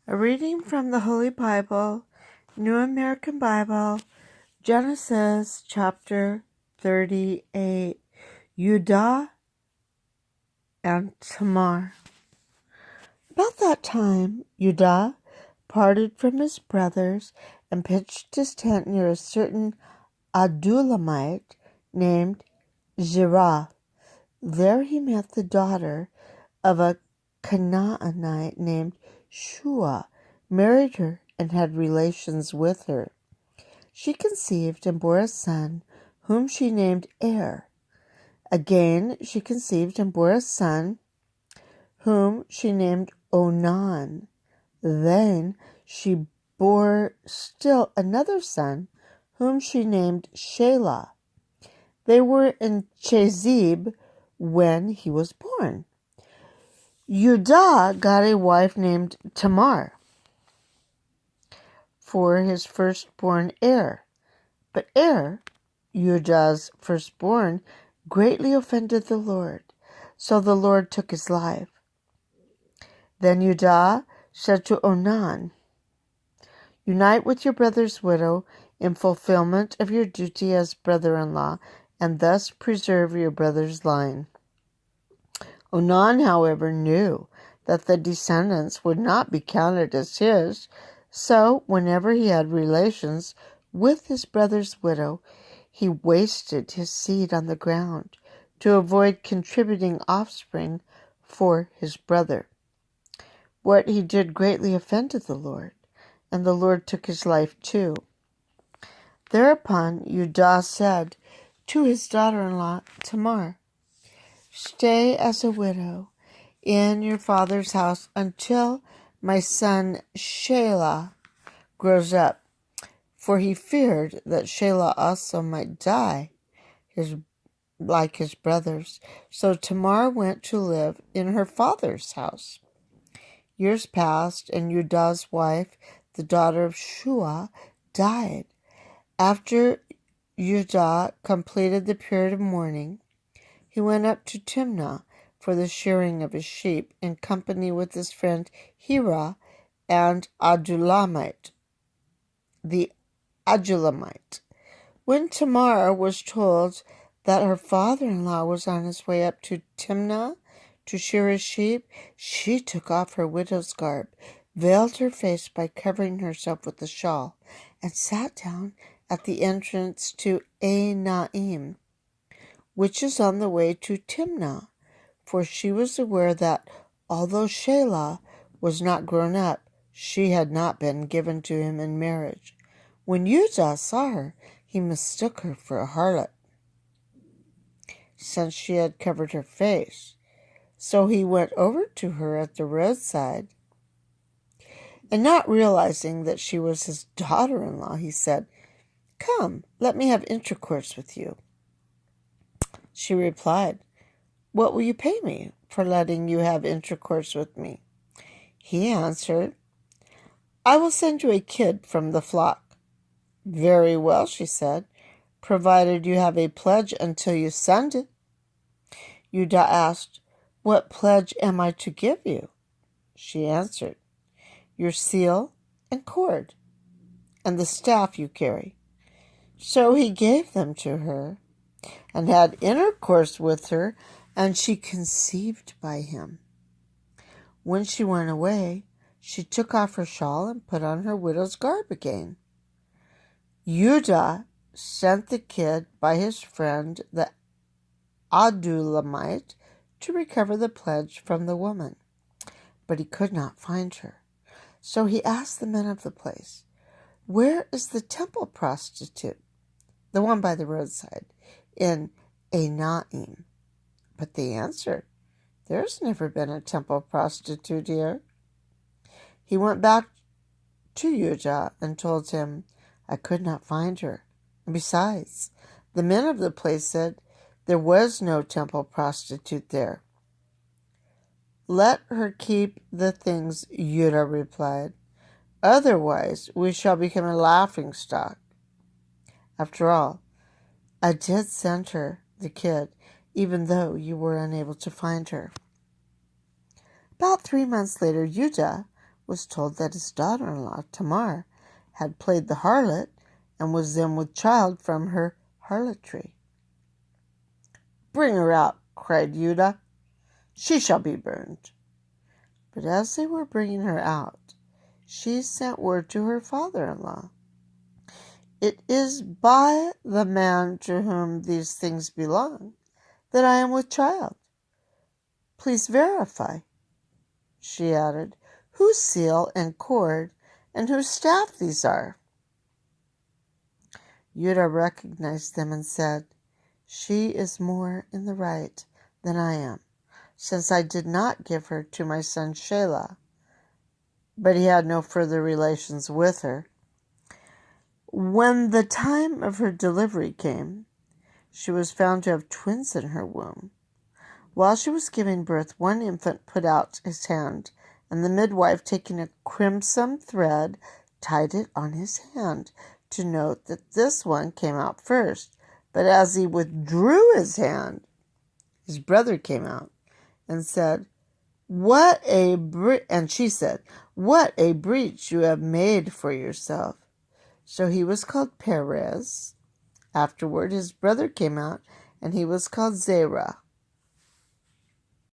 A reading from the Holy Bible, New American Bible, Genesis chapter 38, Judah and Tamar. About that time, Judah parted from his brothers and pitched his tent near a certain Adullamite named Zerah. There he met the daughter of a Canaanite named Shua, married her, and had relations with her. She conceived and bore a son, whom she named Er. Again she conceived and bore a son, whom she named Onan. Then she bore still another son, whom she named Shelah. They were in Chezib when he was born. Judah got a wife named Tamar for his firstborn Er. But Er, Judah's firstborn, greatly offended the Lord, so the Lord took his life. Then Judah said to Onan, "Unite with your brother's widow in fulfillment of your duty as brother-in-law, and thus preserve your brother's line." Onan, however, knew that the descendants would not be counted as his, so whenever he had relations with his brother's widow, he wasted his seed on the ground to avoid contributing offspring for his brother. What he did greatly offended the Lord, and the Lord took his life too. Thereupon Judah said to his daughter-in-law Tamar, "Stay as a widow in your father's house until my son Shelah grows up," for he feared that Shelah also might die like his brothers. So Tamar went to live in her father's house. Years passed, and Judah's wife, the daughter of Shua, died. After Judah completed the period of mourning, he went up to Timnah for the shearing of his sheep in company with his friend Hira and the Adullamite. When Tamar was told that her father-in-law was on his way up to Timnah to shear his sheep, she took off her widow's garb, veiled her face by covering herself with a shawl, and sat down at the entrance to Enaim, which is on the way to Timnah, for she was aware that, although Shelah was not grown up, she had not been given to him in marriage. When Judah saw her, he mistook her for a harlot, since she had covered her face. So he went over to her at the roadside, and not realizing that she was his daughter-in-law, he said, "Come, let me have intercourse with you." She replied, "What will you pay me for letting you have intercourse with me?" He answered, "I will send you a kid from the flock." "Very well," she said, "provided you have a pledge until you send it." Judah asked, "What pledge am I to give you?" She answered, "Your seal and cord, and the staff you carry." So he gave them to her, and had intercourse with her, and she conceived by him. When she went away, she took off her shawl and put on her widow's garb again. Judah sent the kid by his friend the Adullamite to recover the pledge from the woman, but he could not find her. So he asked the men of the place, "Where is the temple prostitute, the one by the roadside, in Enaim?" But they answered, "There's never been a temple prostitute here." He went back to Judah and told him, "I could not find her. And besides, the men of the place said there was no temple prostitute there." "Let her keep the things," Judah replied. "Otherwise we shall become a laughingstock. After all, I did send her the kid, even though you were unable to find her." About 3 months later, Judah was told that his daughter-in-law, Tamar, had played the harlot and was then with child from her harlotry. "Bring her out," cried Judah. "She shall be burned." But as they were bringing her out, she sent word to her father-in-law, "It is by the man to whom these things belong that I am with child. Please verify," she added, "whose seal and cord and whose staff these are." Judah recognized them and said, "She is more in the right than I am, since I did not give her to my son Shelah." But he had no further relations with her. When the time of her delivery came, she was found to have twins in her womb. While she was giving birth, one infant put out his hand, and the midwife, taking a crimson thread, tied it on his hand to note that this one came out first. But as he withdrew his hand, his brother came out and said, and she said, "What a breach you have made for yourself." So he was called Perez. Afterward his brother came out, and he was called Zerah.